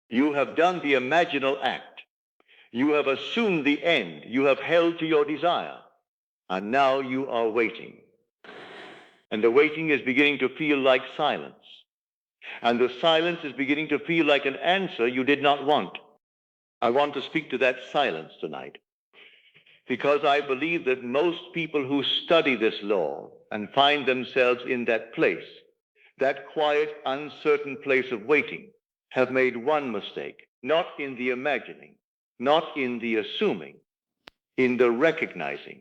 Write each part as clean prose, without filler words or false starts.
You have done the imaginal act. You have assumed the end. You have held to your desire. And now you are waiting. And the waiting is beginning to feel like silence. And the silence is beginning to feel like an answer you did not want. I want to speak to that silence tonight, because I believe that most people who study this law and find themselves in that place, that quiet, uncertain place of waiting, have made one mistake, not in the imagining, not in the assuming, in the recognizing.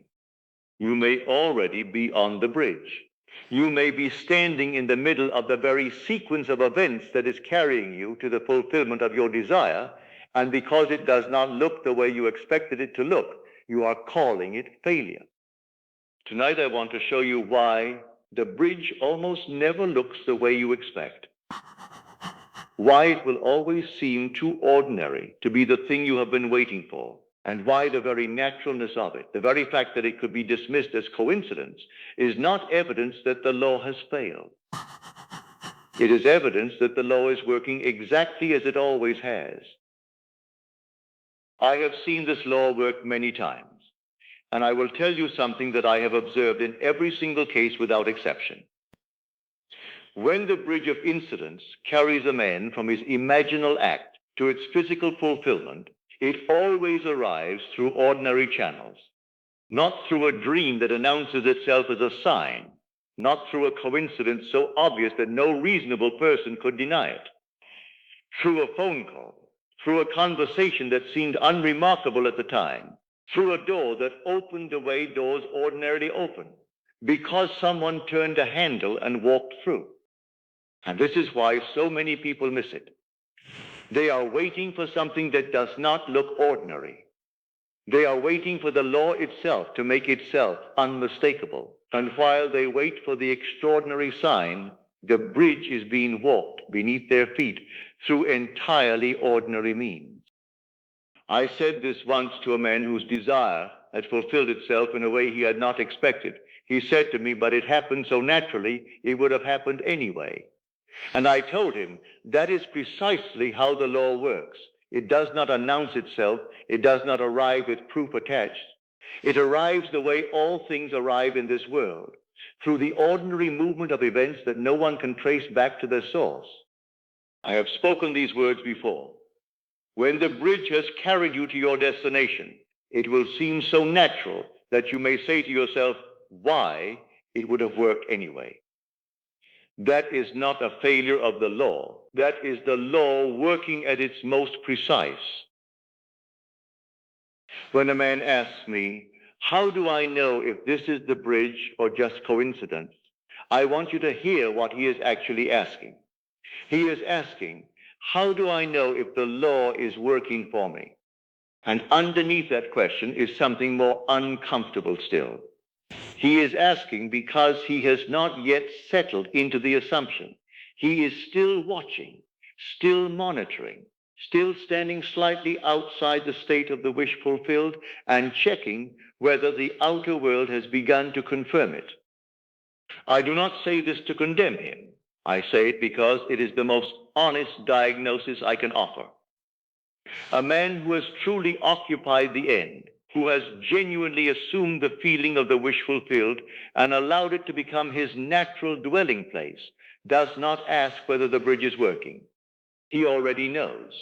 You may already be on the bridge. You may be standing in the middle of the very sequence of events that is carrying you to the fulfillment of your desire, and because it does not look the way you expected it to look, you are calling it failure. Tonight I want to show you why the bridge almost never looks the way you expect. Why it will always seem too ordinary to be the thing you have been waiting for. And why the very naturalness of it, the very fact that it could be dismissed as coincidence, is not evidence that the law has failed. It is evidence that the law is working exactly as it always has. I have seen this law work many times, and I will tell you something that I have observed in every single case without exception. When the bridge of incidents carries a man from his imaginal act to its physical fulfillment, it always arrives through ordinary channels, not through a dream that announces itself as a sign, not through a coincidence so obvious that no reasonable person could deny it, through a phone call, through a conversation that seemed unremarkable at the time, through a door that opened the way doors ordinarily open, because someone turned a handle and walked through. And this is why so many people miss it. They are waiting for something that does not look ordinary. They are waiting for the law itself to make itself unmistakable. And while they wait for the extraordinary sign, the bridge is being walked beneath their feet through entirely ordinary means. I said this once to a man whose desire had fulfilled itself in a way he had not expected. He said to me, "But it happened so naturally, it would have happened anyway." And I told him, that is precisely how the law works. It does not announce itself. It does not arrive with proof attached. It arrives the way all things arrive in this world, through the ordinary movement of events that no one can trace back to their source. I have spoken these words before. When the bridge has carried you to your destination, it will seem so natural that you may say to yourself, why it would have worked anyway. That is not a failure of the law. That is the law working at its most precise. When a man asks me, how do I know if this is the bridge or just coincidence? I want you to hear what he is actually asking. He is asking, how do I know if the law is working for me? And underneath that question is something more uncomfortable still. He is asking because he has not yet settled into the assumption. He is still watching, still monitoring, still standing slightly outside the state of the wish fulfilled and checking whether the outer world has begun to confirm it. I do not say this to condemn him. I say it because it is the most honest diagnosis I can offer. A man who has truly occupied the end, who has genuinely assumed the feeling of the wish fulfilled and allowed it to become his natural dwelling place, does not ask whether the bridge is working. He already knows,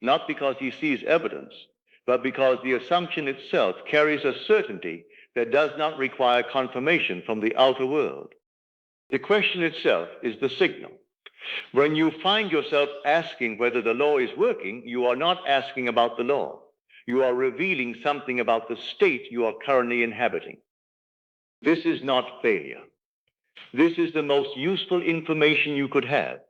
not because he sees evidence, but because the assumption itself carries a certainty that does not require confirmation from the outer world. The question itself is the signal. When you find yourself asking whether the law is working, you are not asking about the law. You are revealing something about the state you are currently inhabiting. This is not failure. This is the most useful information you could have,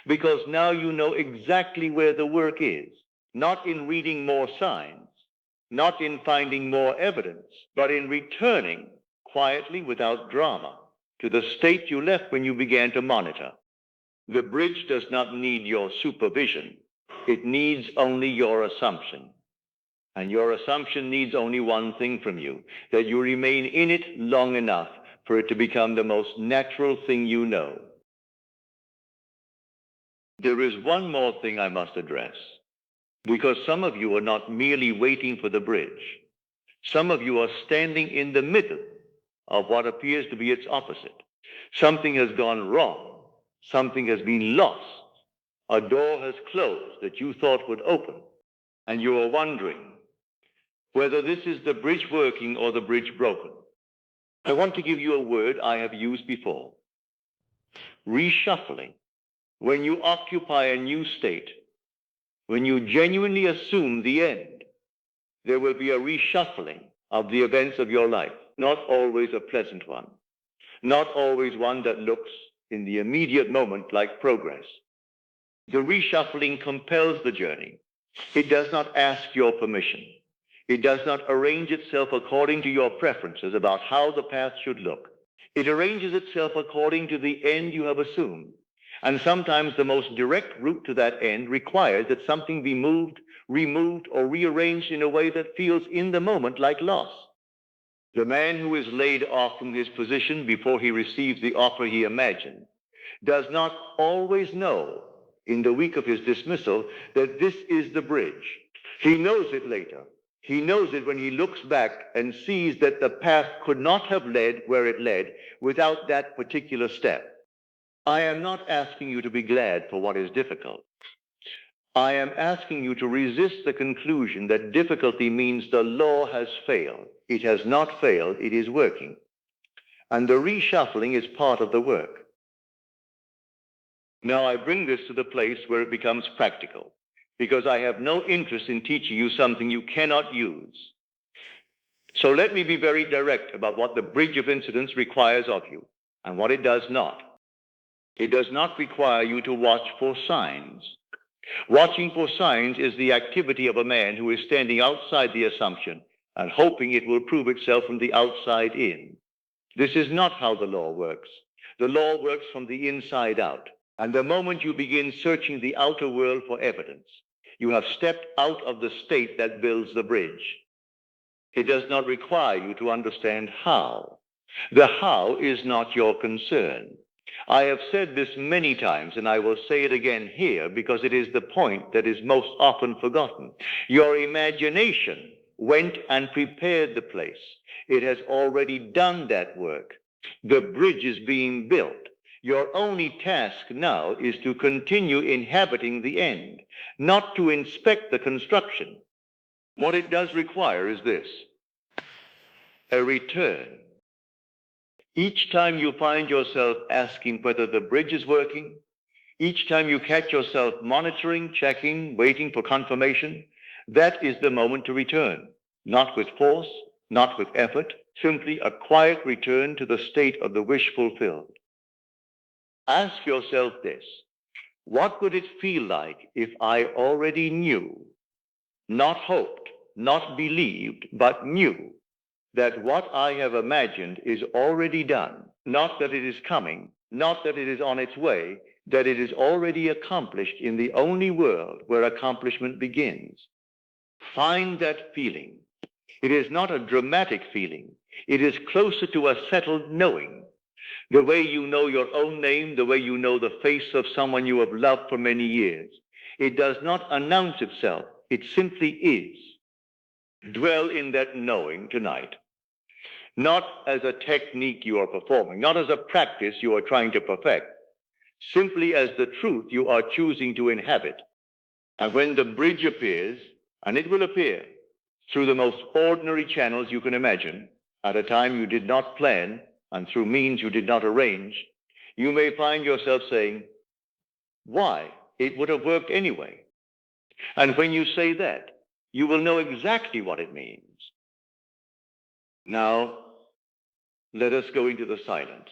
because now you know exactly where the work is, not in reading more signs, not in finding more evidence, but in returning quietly without drama to the state you left when you began to monitor. The bridge does not need your supervision. It needs only your assumption. And your assumption needs only one thing from you, that you remain in it long enough for it to become the most natural thing you know. There is one more thing I must address, because some of you are not merely waiting for the bridge. Some of you are standing in the middle of what appears to be its opposite. Something has gone wrong. Something has been lost. A door has closed that you thought would open, and you are wondering whether this is the bridge working or the bridge broken. I want to give you a word I have used before. Reshuffling. When you occupy a new state, when you genuinely assume the end, there will be a reshuffling of the events of your life, not always a pleasant one, not always one that looks in the immediate moment like progress. The reshuffling compels the journey. It does not ask your permission. It does not arrange itself according to your preferences about how the path should look. It arranges itself according to the end you have assumed. And sometimes the most direct route to that end requires that something be moved, removed, or rearranged in a way that feels in the moment like loss. The man who is laid off from his position before he receives the offer he imagined does not always know in the week of his dismissal that this is the bridge. He knows it later. He knows it when he looks back and sees that the path could not have led where it led without that particular step. I am not asking you to be glad for what is difficult. I am asking you to resist the conclusion that difficulty means the law has failed. It has not failed, it is working. And the reshuffling is part of the work. Now I bring this to the place where it becomes practical, because I have no interest in teaching you something you cannot use. So let me be very direct about what the bridge of incidents requires of you and what it does not. It does not require you to watch for signs. Watching for signs is the activity of a man who is standing outside the assumption and hoping it will prove itself from the outside in. This is not how the law works. The law works from the inside out. And the moment you begin searching the outer world for evidence, you have stepped out of the state that builds the bridge. It does not require you to understand how. The how is not your concern. I have said this many times, and I will say it again here because it is the point that is most often forgotten. Your imagination went and prepared the place. It has already done that work. The bridge is being built. Your only task now is to continue inhabiting the end, not to inspect the construction. What it does require is this: a return. Each time you find yourself asking whether the bridge is working, each time you catch yourself monitoring, checking, waiting for confirmation, that is the moment to return, not with force, not with effort, simply a quiet return to the state of the wish fulfilled. Ask yourself this: what would it feel like if I already knew, not hoped, not believed, but knew that what I have imagined is already done, not that it is coming, not that it is on its way, that it is already accomplished in the only world where accomplishment begins? Find that feeling. It is not a dramatic feeling. It is closer to a settled knowing. The way you know your own name, the way you know the face of someone you have loved for many years. It does not announce itself. It simply is. Dwell in that knowing tonight. Not as a technique you are performing, not as a practice you are trying to perfect, simply as the truth you are choosing to inhabit. And when the bridge appears, and it will appear through the most ordinary channels you can imagine, at a time you did not plan, and through means you did not arrange, you may find yourself saying, why? It would have worked anyway. And when you say that, you will know exactly what it means. Now, let us go into the silence.